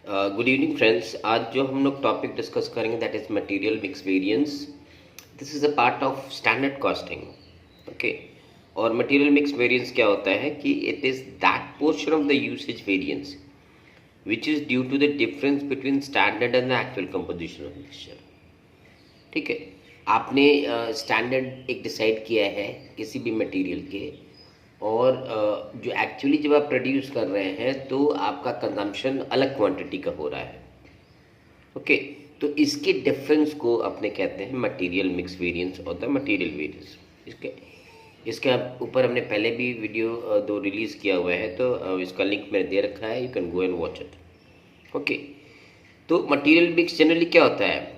Good evening friends. आज जो हम लोग टॉपिक डिस्कस करेंगे that is material mix variance. This is a part of standard costing. Okay. और मटेरियल मिक्स वेरिएंस क्या होता है कि it is that portion of the usage variance which is due to the difference between standard and the actual composition of mixture. ठीक है। आपने standard एक decide किया है किसी भी मटेरियल के, और जो एक्चुअली जब आप प्रोड्यूस कर रहे हैं तो आपका कंजम्पशन अलग क्वांटिटी का हो रहा है। ओके। तो इसके डिफरेंस को अपने कहते हैं मटेरियल मिक्स वेरिएंस और द मटेरियल वेरिएंस। इसके इसके ऊपर हमने पहले भी वीडियो दो रिलीज़ किया हुआ है, तो इसका लिंक मैंने दे रखा है, you can go and watch it. Okay. तो मटेरियल मिक्स जनरली क्या होता है,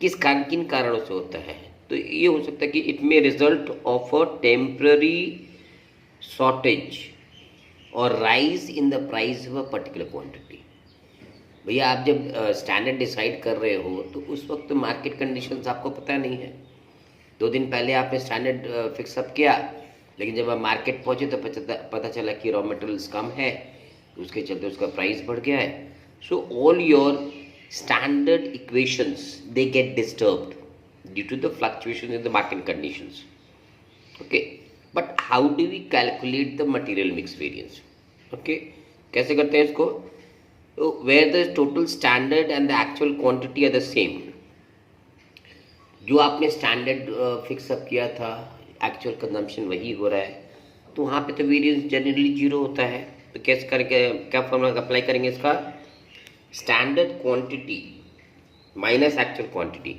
किन कारणों से होता है? तो ये हो सकता है कि it may result of a temporary shortage और rise in the price of a particular quantity. भैया आप जब स्टैंडर्ड डिसाइड कर रहे हो तो उस वक्त तो मार्केट कंडीशंस आपको पता नहीं है। 2 दिन पहले आपने स्टैंडर्ड फिक्सअप किया, लेकिन जब आप मार्केट पहुंचे तो पता चला कि रॉ मटेरियल्स कम है, उसके चलते उसका प्राइस बढ़ गया है। So all your standard equations they get disturbed due to the fluctuations in the market conditions. Okay, but how do we calculate the material mix variance? Okay, कैसे करते हैं इसको? तो where the total standard and the actual quantity are the same, जो आपने standard fix up किया था actual consumption वही हो रहा है, तो वहाँ पे तो वेरिएंस जनरली जीरो होता है। तो कैसे करके क्या फॉर्मूला अप्लाई करेंगे इसका? standard quantity minus actual quantity,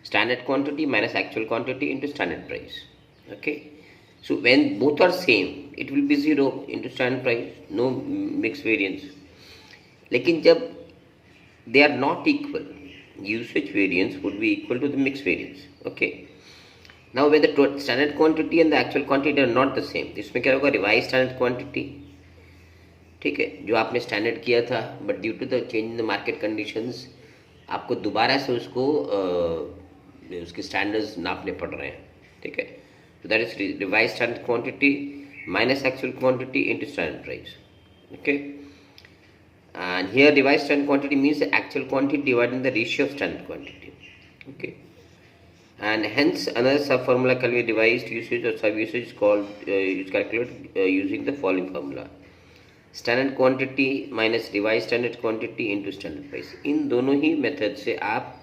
standard quantity minus actual quantity into standard price. Okay, so when both are same it will be 0 into standard price, no mixed variance. लेकिन जब they are not equal, usage variance would be equal to the mixed variance. Okay, now when the standard quantity and the actual quantity are not the same, इसमें क्या होगा? revised standard quantity, ठीक है, जो आपने standard किया था, but due to the change in the market conditions आपको दोबारा से उसको उसके स्टैंडर्ड्स नापने पड़ रहे हैं। ठीक है, तो that is revise standard quantity minus actual quantity into standard price. Okay, and here revise standard quantity means actual quantity divided the ratio of standard quantity. Okay, and hence another sub formula can be devised usage or sub usage called is calculated using the following formula: standard quantity minus revise standard quantity into standard price. इन दोनों ही method से आप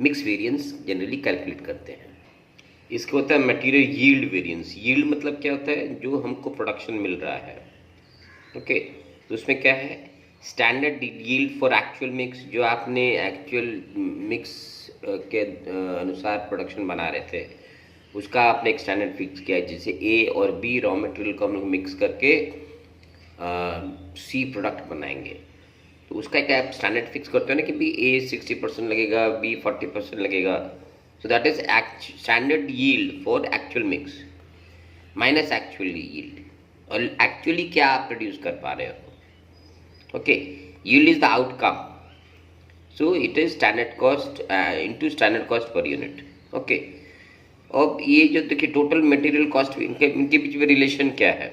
mix variance generally calculate करते हैं। इसके होता है मटेरियल यील्ड वेरिएंस। यील्ड मतलब क्या होता है? जो हमको प्रोडक्शन मिल रहा है। ओके, तो उसमें क्या है? Standard yield for actual mix, जो आपने एक्चुअल मिक्स के अनुसार प्रोडक्शन बना रहे थे, उसका आपने एक स्टैंडर्ड फिक्स किया है। जैसे ए और बी रॉ मटेरियल को हम लोग मिक्स करके सी प्रोडक्ट बनाएंगे, तो उसका क्या स्टैंडर्ड फिक्स करते हैं ना कि भी ए 60% लगेगा, बी 40% लगेगा। सो that is standard yield for actual mix minus actual yield, और एक्चुअली क्या आप प्रोड्यूस कर पा रहे हो। Okay, yield is the outcome, so it is standard cost into standard cost per unit. Okay, अब ये जो देखिए टोटल मटेरियल कॉस्ट, इनके बीच में रिलेशन क्या है?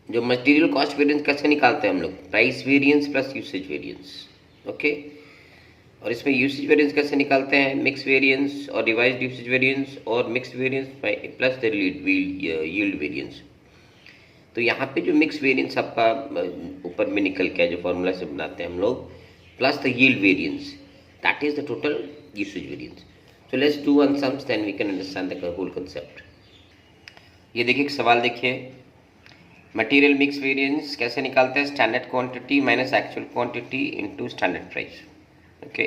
जो मटेरियल कॉस्ट वेरिएंस कैसे निकालते हैं हम लोग? Price variance plus usage variance. Okay, और इसमें यूसेज वेरिएंस कैसे निकालते हैं? मिक्स वेरिएंस और रिवाइज्ड यूसेज वेरिएंस और mix variance plus the yield variance. तो यहाँ पे जो मिक्स वेरिएंस आपका ऊपर में निकल के जो फॉर्मूला से बनाते हैं हम लोग, plus the yield variance, that is the total usage variance. So let's do one sums, then we can understand the whole concept. ये देखिए एक सवाल देखिए, मटेरियल मिक्स वेरिएंस कैसे निकालते हैं? Standard quantity minus actual quantity into standard price. Okay,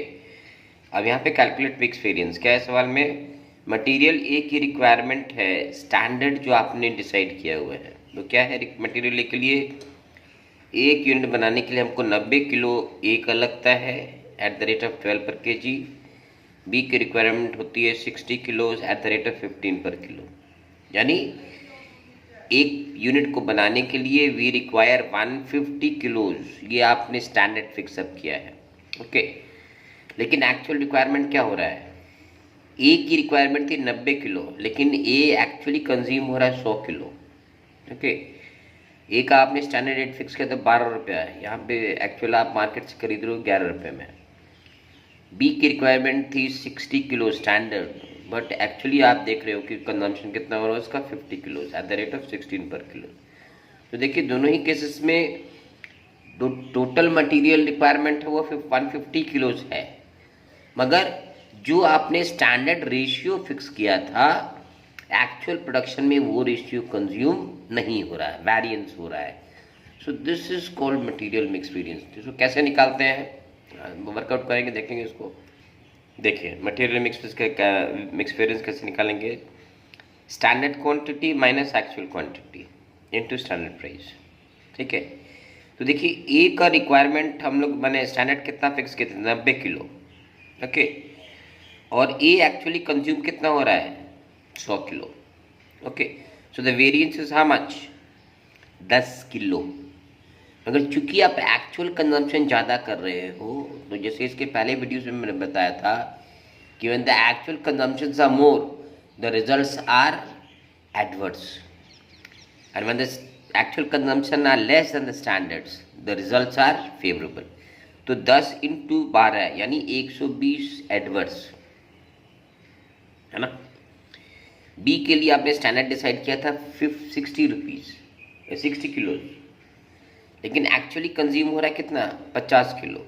अब यहाँ पे कैलकुलेट मिक्स वेरिएंस क्या है सवाल में? मटेरियल ए की रिक्वायरमेंट है स्टैंडर्ड जो आपने डिसाइड किया हुआ है। तो क्या है मटेरियल ए के लिए? एक यूनिट बनाने के लिए हमको 90 किलो ए का लगता है एट द रेट ऑफ 12 पर kg। बी की रिक्वायरमेंट होती है 60 kilo at the rate of 15 पर किलो। यानी एक यूनिट को बनाने के लिए वी रिक्वायर 150 किलोज, ये आपने स्टैंडर्ड फिक्सअप किया है। ओके, लेकिन एक्चुअल रिक्वायरमेंट क्या हो रहा है? ए की रिक्वायरमेंट थी 90 किलो, लेकिन ए एक्चुअली कंज्यूम हो रहा है 100 किलो। ओके, ए का आपने स्टैंडर्ड रेट फिक्स किया था 12 रुपया है, यहाँ पे एक्चुअल आप मार्केट से खरीद रहे हो 11 रुपये में। बी की रिक्वायरमेंट थी 60 किलो स्टैंडर्ड, बट एक्चुअली आप देख रहे हो कि कंजम्पशन कितना हो रहा है उसका 50 kilo at the rate of 16 पर किलो। तो देखिए दोनों ही केसेस में जो टोटल मटेरियल रिक्वायरमेंट है वो 150 किलोज है, मगर जो आपने स्टैंडर्ड रेशियो फिक्स किया था एक्चुअल प्रोडक्शन में वो रेशियो कंज्यूम नहीं हो रहा है, वेरिएंस हो रहा है। सो this is called material mix variance. इसको कैसे निकालते हैं, वर्कआउट करेंगे, देखेंगे इसको। देखिए मटेरियल मिक्स वेरिएंस कैसे निकालेंगे, standard quantity minus actual quantity into standard price. ठीक है, तो देखिए ए का रिक्वायरमेंट हम लोग मैंने स्टैंडर्ड कितना फिक्स किया था, 90 किलो। ओके, और ए एक्चुअली कंज्यूम कितना हो रहा है, 100 kilo. Okay, so the variance is how much, 10 kilo. मगर चूंकि आप एक्चुअल कंजम्पशन ज़्यादा कर रहे हो, तो जैसे इसके पहले वीडियोस में मैंने बताया था कि when the actual consumptions are more the results are adverse, and when the actual consumption are less than the standards the results are favourable. तो 10 इंटू 12 यानी 120 एडवर्स है ना। बी के लिए आपने स्टैंडर्ड डिसाइड किया था 60 रुपीज़, 60 किलो, लेकिन एक्चुअली कंज्यूम हो रहा है कितना, 50 किलो।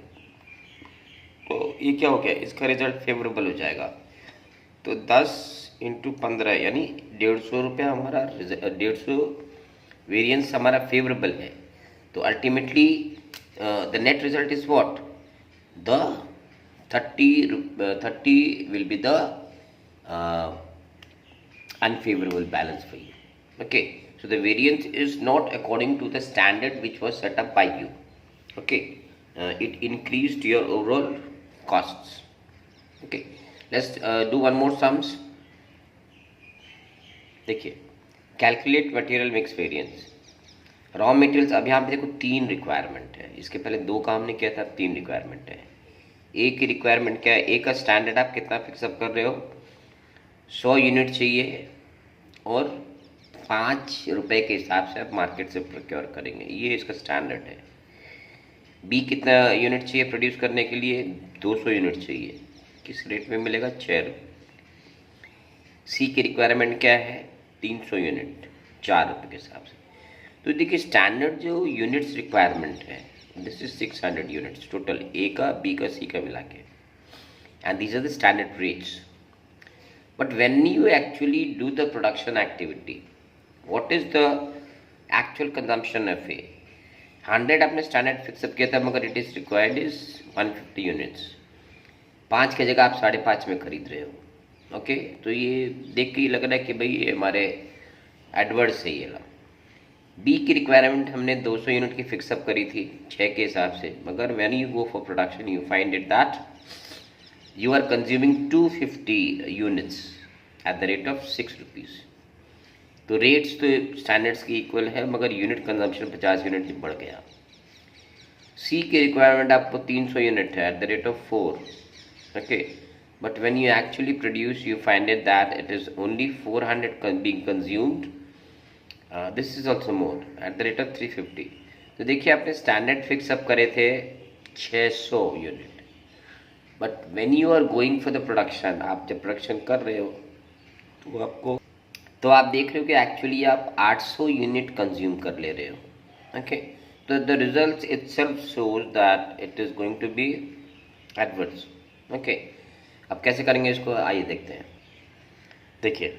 तो ये क्या हो गया, इसका रिजल्ट फेवरेबल हो जाएगा। तो 10 इंटू 15 यानी 150 रुपया हमारा 150 वेरिएंस हमारा फेवरेबल है। तो ultimately the net result is what, the 30 will be the unfavorable balance for you. Okay, so the variance is not according to the standard which was set up by you. Okay, it increased your overall costs. Okay, let's do one more sums. देखिए, calculate material mix variance. Raw materials, अब यहाँ पे देखो 3 requirement है, इसके पहले 2 का हमने किया था, 3 रिक्वायरमेंट है। ए की रिक्वायरमेंट क्या है, ए का स्टैंडर्ड आप कितना फिक्सअप कर रहे हो, 100 यूनिट चाहिए और 5 रुपए के हिसाब से आप मार्केट से प्रोक्योर करेंगे, ये इसका स्टैंडर्ड है। बी कितना यूनिट चाहिए प्रोड्यूस करने के लिए, 200 यूनिट चाहिए, किस रेट में मिलेगा, 6 रुपये। सी की रिक्वायरमेंट क्या है, 300 यूनिट, 4 रुपये के हिसाब से। तो देखिए स्टैंडर्ड जो यूनिट्स रिक्वायरमेंट है, this is 600 units total, A का, बी का, सी का मिला के, and these are the standard rates. But when you actually do the production activity, what is the actual consumption of A? 100 आपने standard fix up किया था, मगर it is required is 150 units, 5 की जगह आप 5.5 में खरीद रहे हो। ओके, तो ये देख के ये लग रहा है कि भाई ये हमारे एडवर्स है ये ला। बी की रिक्वायरमेंट हमने 200 यूनिट की फिक्सअप करी थी 6 के हिसाब से, मगर when you go for production you find it that you are consuming 250 units at the rate of 6 rupees। तो रेट्स तो स्टैंडर्ड्स की इक्वल है, मगर यूनिट कंजम्पशन 50 यूनिट बढ़ गया। सी की रिक्वायरमेंट आपको 300 यूनिट है at the rate of 4। Okay, but when you actually produce you find it that it is only 400 being consumed, this is also more at the rate of 350। तो देखिए आपने standard fix up करे थे 600 unit, but when you are going for the production, आप जब production कर रहे हो तो आप देख रहे हो कि एक्चुअली आप 800 यूनिट कंज्यूम कर ले रहे हो। ओके, तो the result itself shows that it is going to be adverse. Okay, अब कैसे करेंगे इसको, आइए देखते हैं। देखिए,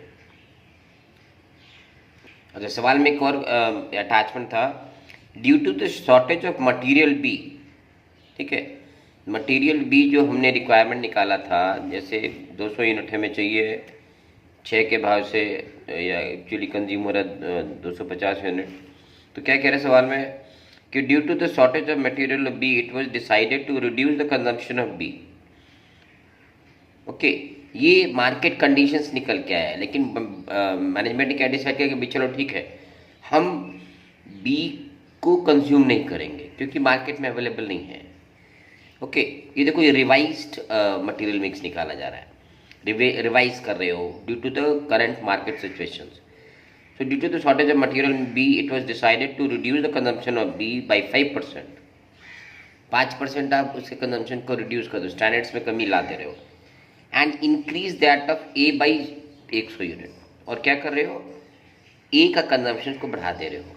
अच्छा सवाल में एक और अटैचमेंट था, due to the shortage of material B. ठीक है, मटेरियल बी जो हमने रिक्वायरमेंट निकाला था, जैसे 200 यूनिट हमें चाहिए 6 के भाव से, या एक्चुअली कंज्यूम हो रहा है 250 यूनिट। तो क्या कह रहे हैं सवाल में कि due to the shortage of material of B it was decided to reduce the consumption of B. Okay, ये मार्केट कंडीशंस निकल के आया है, लेकिन मैनेजमेंट ने क्या डिसाइड किया कि भाई चलो ठीक है, हम बी को कंज्यूम नहीं करेंगे क्योंकि मार्केट में अवेलेबल नहीं है। ओके, ये देखो ये रिवाइज्ड मटेरियल मिक्स निकाला जा रहा है, रिवाइज कर रहे हो due to the current market situations. So due to the shortage of material in B, it was decided to reduce the consumption of B by 5%. 5% आप उसके कंजम्पशन को रिड्यूस कर दो, स्टैंडर्ड्स में कमी ला दे रहे हो, and increase that of A by 100 unit, और क्या कर रहे हो, ए का कंजम्पशन को बढ़ा दे रहे हो।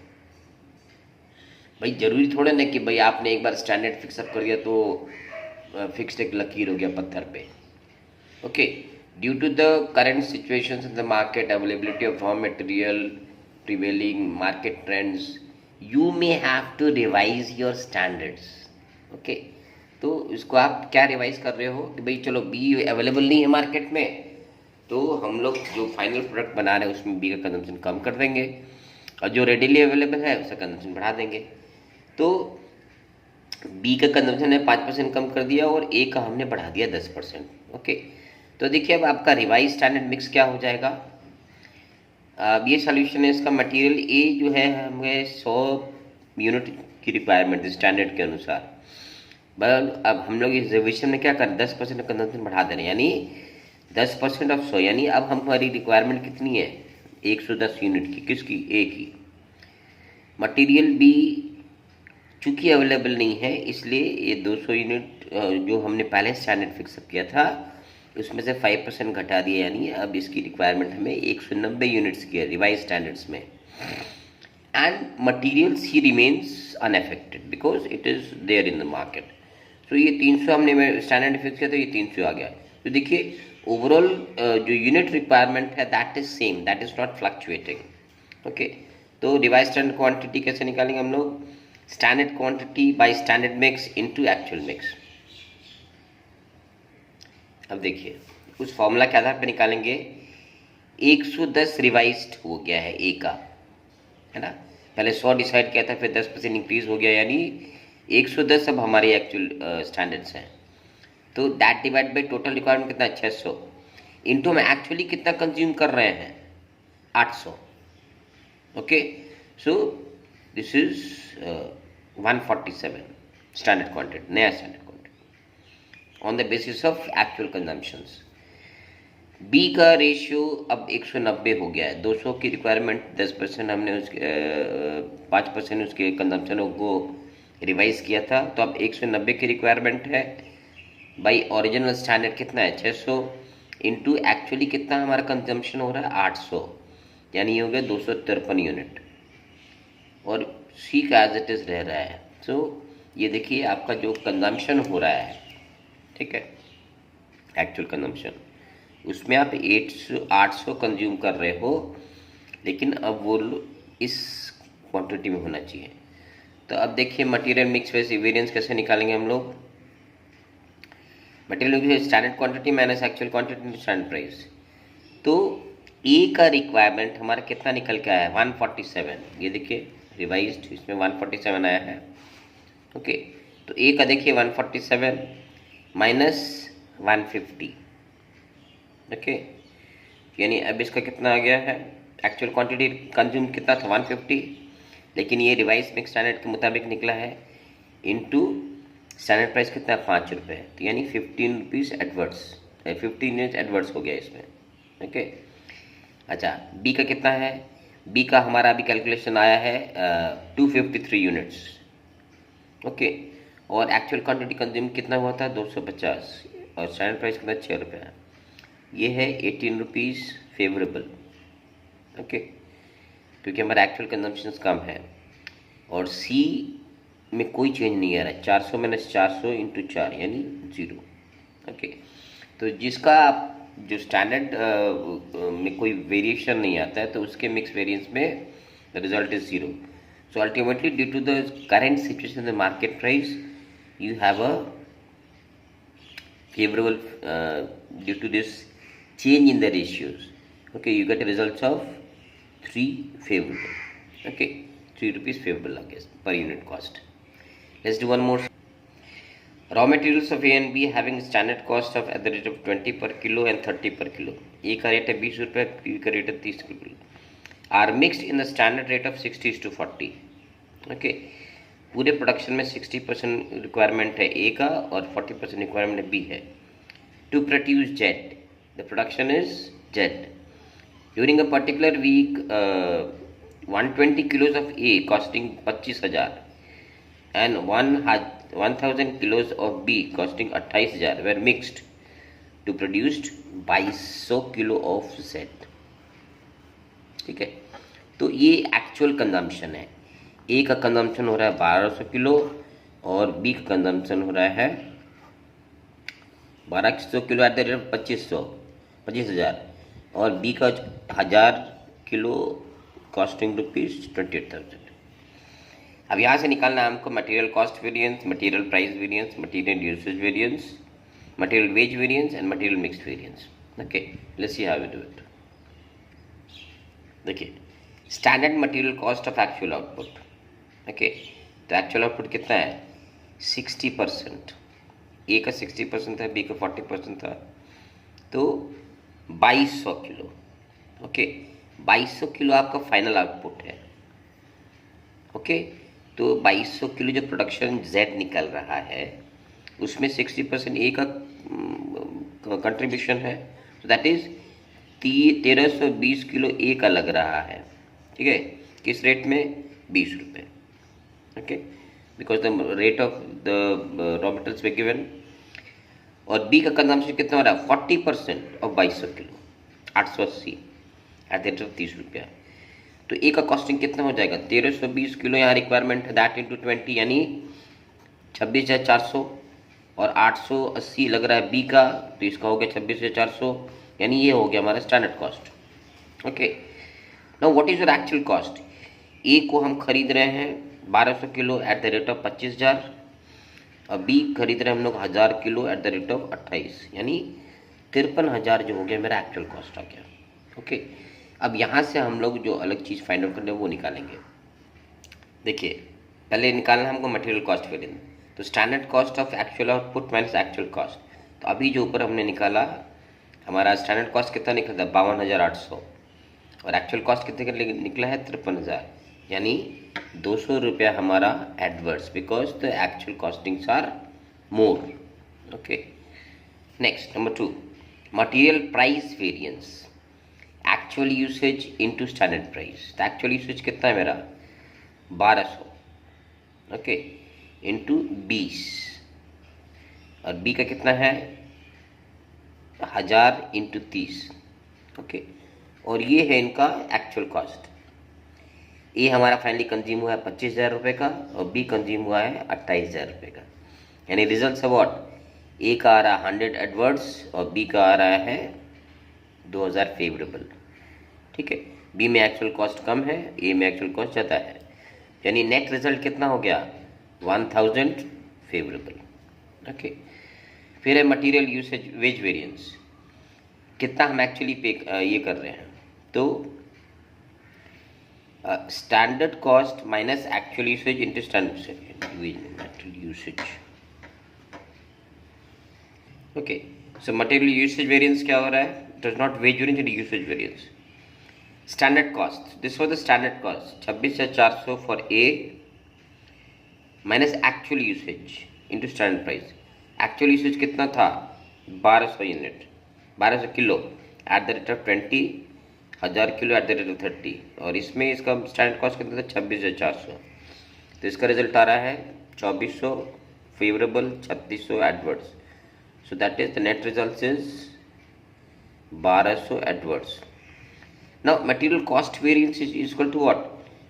भाई जरूरी थोड़ा ना कि भाई आपने एक बार स्टैंडर्ड फिक्सअप कर दिया तो फिक्स्ड एक लकीर हो गया पत्थर पे। Okay, due to the current situations in the market, availability of raw material, prevailing market trends, you may have to revise your standards. Okay, तो इसको आप क्या रिवाइज कर रहे हो कि भाई चलो बी अवेलेबल नहीं है मार्केट में, तो हम लोग जो फाइनल प्रोडक्ट बना रहे हैं उसमें बी का कंजम्पशन कम कर देंगे, और जो रेडीली अवेलेबल है उसका कंजम्पशन बढ़ा देंगे। तो बी का कंजम्पशन ने 5% कम कर दिया और ए का हमने बढ़ा दिया 10%। ओके, तो देखिए अब आपका रिवाइज स्टैंडर्ड मिक्स क्या हो जाएगा। अब ये सोल्यूशन है इसका। मटेरियल ए जो है हमें 100 यूनिट की रिक्वायरमेंट स्टैंडर्ड के अनुसार, बट अब हम लोग इस रिविजन में क्या करें, 10% कंजम्पशन बढ़ा दे रहे हैं, यानी 10% ऑफ 100, यानी अब हमारी रिक्वायरमेंट कितनी है, 110 यूनिट की। किसकी, ए की। मटेरियल बी चूँकि अवेलेबल नहीं है, इसलिए ये 200 यूनिट जो हमने पहले स्टैंडर्ड फिक्सअप किया था उसमें से 5% घटा दिया, यानी अब इसकी रिक्वायरमेंट हमें 190 यूनिट्स की है रिवाइज स्टैंडर्ड्स में। And material C remains unaffected because it is there in the market. तो ये 300 हमने स्टैंडर्ड फिक्स किया तो ये 300 आ गया। तो देखिए ओवरऑल जो यूनिट रिक्वायरमेंट है that is same, that is not fluctuating. Okay, तो रिवाइज स्टैंडर्ड क्वांटिटी कैसे निकालेंगे हम लोग, standard quantity by standard mix into actual mix. अब देखिए उस फॉर्मूला के आधार पर निकालेंगे। 110 रिवाइज्ड हो गया है ए का, है ना, पहले 100 डिसाइड किया था, फिर 10% इंक्रीज हो गया, यानी 110 अब हमारे एक्चुअल स्टैंडर्ड्स हैं। तो that divide by total requirement कितना, 600, इंटू हम एक्चुअली कितना कंज्यूम कर रहे हैं, 800। Okay, so this is 147 standard quantity, नया standard quantity on the basis of actual consumptions. B का रेशियो अब 190 हो गया है। 200 की रिक्वायरमेंट, 10% हमने उसके 5% उसके कंजम्पशन को रिवाइज किया था, तो अब 190 की रिक्वायरमेंट है। बाई ओरिजिनल स्टैंडर्ड कितना है, 600, इंटू एक्चुअली कितना हमारा कंजम्पशन हो रहा है, 800, यानी ये हो गया 253 यूनिट, और सी का एज इट इज़ रह रहा है। सो ये देखिए आपका जो कंजम्पशन हो रहा है, ठीक है, एक्चुअल कंजम्पशन, उसमें आप 800 कंज्यूम कर रहे हो, लेकिन अब वो इस क्वांटिटी में होना चाहिए। तो अब देखिए मटेरियल मिक्स वेरिएंस कैसे निकालेंगे हम लोग। Material mix standard quantity minus actual quantity standard price. तो ए का रिक्वायरमेंट हमारा कितना निकल के आया है, 147। ये देखिए रिवाइज्ड इसमें 147 आया है। ओके, तो ए का देखिए 147 माइनस 150। ओके, यानी अब इसका कितना आ गया है, एक्चुअल क्वांटिटी कंज्यूम कितना था, 150, लेकिन ये रिवाइज मिक्स स्टैंडर्ड के मुताबिक निकला है, इनटू स्टैंडर्ड प्राइस कितना है, 5 रुपये, तो यानी 15 रुपीज़ एडवर्ड्स, 15 यूनिट एडवर्ड्स हो गया इसमें। ओके, अच्छा बी का कितना है, बी का हमारा अभी कैलकुलेशन आया है 253 यूनिट्स। ओके, और एक्चुअल क्वांटिटी कंज्यूम कितना हुआ था, 250, और स्टैंडर्ड प्राइस कितना, 6 रुपये। ये है 18 रुपीज़ फेवरेबल। ओके, क्योंकि हमारा एक्चुअल कंजम्पशन कम है, और सी में कोई चेंज नहीं आ रहा है, 400 माइनस 400 इंटू 4 यानी 0। ओके, तो जिसका जो स्टैंडर्ड में कोई वेरिएशन नहीं आता है तो उसके मिक्स वेरिएंस में the result is 0। So ultimately due to the current situation the market price you have a favorable due to this change in the ratios. Okay, you get a results of 3 favorable. Okay, 3 rupees favorable I guess per unit cost. Let's do one more. Raw materials of A and B having standard cost of at the rate of 20 per kilo and 30 per kilo. A का rate है 20 रुपये, B का rate है 30 रुपये, are mixed in the standard rate of 60:40. Okay, पूरे production में 60% requirement है A का और 40% रिक्वायरमेंट बी है। To produce Z, the production is Z, during a particular week 120 kilos of A costing 25,000 and 1000 kilos of B costing 28,000 were mixed to produced 2200 kilo of Z। ठीक है, तो ये actual consumption है। A का consumption हो रहा है 1200 kilo और बी का कंजम्पशन हो रहा है 1200 किलो एट द रेट 25,000 और बी का 1000 किलो कॉस्टिंग ₹28,000। अब यहाँ से निकालना है हमको material cost variance, material price variance, material usage variance, material wage variance and material mix variance. Okay, let's see how we do it. देखिए, standard material cost of actual output. Okay, तो actual output कितना है? 60%। ए का 60% था, B का 40% था, तो 2200 kilo. Okay, 2200 kilo आपका फाइनल आउटपुट है। ओके, तो 2200 किलो जो प्रोडक्शन जेड निकल रहा है उसमें 60% ए का कंट्रीब्यूशन है, तो दैट इज 1320 किलो ए का लग रहा है। ठीक है, किस रेट में? 20 रुपये। Okay, because the rate of the raw materials way given. और बी का कंजम्पशन कितना हो रहा है? 40% of 2200 kilo, 880 eight the rate of 30 रुपया। तो ए का कॉस्टिंग कितना हो जाएगा? 1320 किलो यहाँ रिक्वायरमेंट है, दैट इंटू 20 यानी 26,400 और 880 लग रहा है बी का, तो इसका हो गया 26,400, यानी ये हो गया हमारा standard cost. Okay, now what is your actual cost? A को हम खरीद रहे हैं 1200 kilo at the rate of 25,000 और बी खरीद रहे हैं हम लोग 1000 kilo at the rate of 28, यानी 53,000 जो हो गया मेरा एक्चुअल कॉस्ट आ गया। ओके, अब यहाँ से हम लोग जो अलग चीज़ फाइंड आउट करने वो निकालेंगे। देखिए, पहले निकालना हमको मटेरियल कॉस्ट वेरिएंस, तो standard cost of actual output minus actual cost. तो अभी जो ऊपर हमने निकाला, हमारा स्टैंडर्ड कॉस्ट कितना निकला था? 52,800 और एक्चुअल कॉस्ट कितने का निकला है? 53,000, यानी 200 रुपया हमारा adverse, because the actual costings are more. Okay, next number 2, material price variance, actual usage into standard price. तो एक्चुअल यूसेज कितना है मेरा? 1200, ओके, इनटू 20 और बी का कितना है? 1000 इंटू 30। ओके, और ये है इनका एक्चुअल कॉस्ट। ए हमारा फाइनली कंज्यूम हुआ है 25,000 रुपये का और बी कंज्यूम हुआ है 28,000 रुपये का, यानी रिजल्ट व्हाट? ए का आ रहा है 100 एडवर्ड्स और बी का आ रहा है 2000 फेवरेबल। ठीक है, बी में एक्चुअल कॉस्ट कम है, ए में एक्चुअल कॉस्ट ज़्यादा है, यानी नेट रिजल्ट कितना हो गया? 1000 फेवरेबल। ओके, फिर है मटेरियल यूसेज वेज वेरिएंस, कितना हम एक्चुअली पे ये कर रहे हैं, तो standard cost minus actual usage into standard usage. Okay, so material usage variance क्या हो रहा है? It is not wage variance, it is usage variance. Standard cost, this was the standard cost 26,400 for A minus actual usage into standard price. Actual usage कितना था? 1200 unit, 1200 kilo at the rate of 20, 1000 kilo at the rate of 30, और इसमें इसका standard cost कितना था? 26,400। तो इसका result आ रहा है 2400 favourable, 3600 adverse, so that is the net result is 1200 adverse. Now material cost variance is equal to what?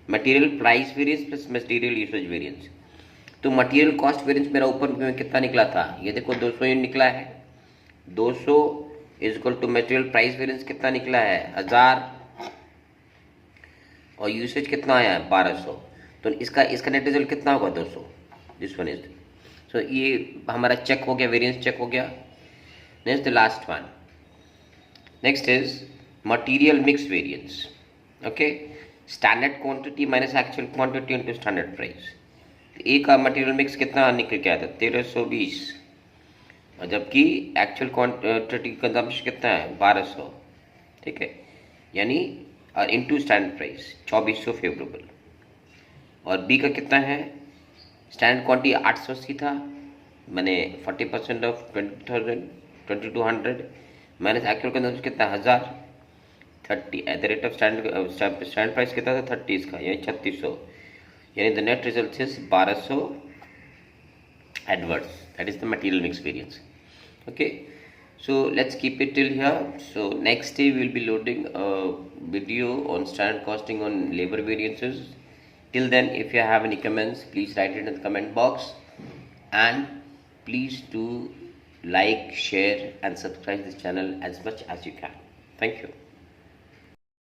Material price variance plus material usage variance. तो मटेरियल कॉस्ट वेरिएंस मेरा ऊपर में कितना निकला था? ये देखो 200 यूनिट निकला है, 200 is equal to material price variance कितना निकला है? 1000, और यूसेज कितना आया है? 1200, तो इसका नेट रिजल्ट कितना होगा? 200। दिस वन इज, सो ये हमारा चेक हो गया, वेरिएंस चेक हो गया। Next the last one, next is material mix variance. Okay, standard quantity minus actual quantity into standard price. A का मटेरियल मिक्स कितना निकल के आया था? 1320, और जबकि एक्चुअल क्वांटिटी कंजम्पशन कितना है? 1200। ठीक है, यानी इनटू स्टैंडर्ड प्राइस 2400 फेवरेबल, और बी का कितना है? स्टैंडर्ड क्वांटिटी 880 था, मैंने 40% ऑफ 20,000 2200 माइनस एक्चुअल कंजम्पशन कितना? 1000, 30 eight the rate of stand price कितना था 30 इसका, यानी 3600, यानी the net result is 1200 adverse. That is the material mix variance. Okay, so let's keep it till here. So next day we will be loading a video on standard costing on labor variances. Till then, if you have any comments, please write it in the comment box, and please do like, share and subscribe this channel as much as you can. Thank you.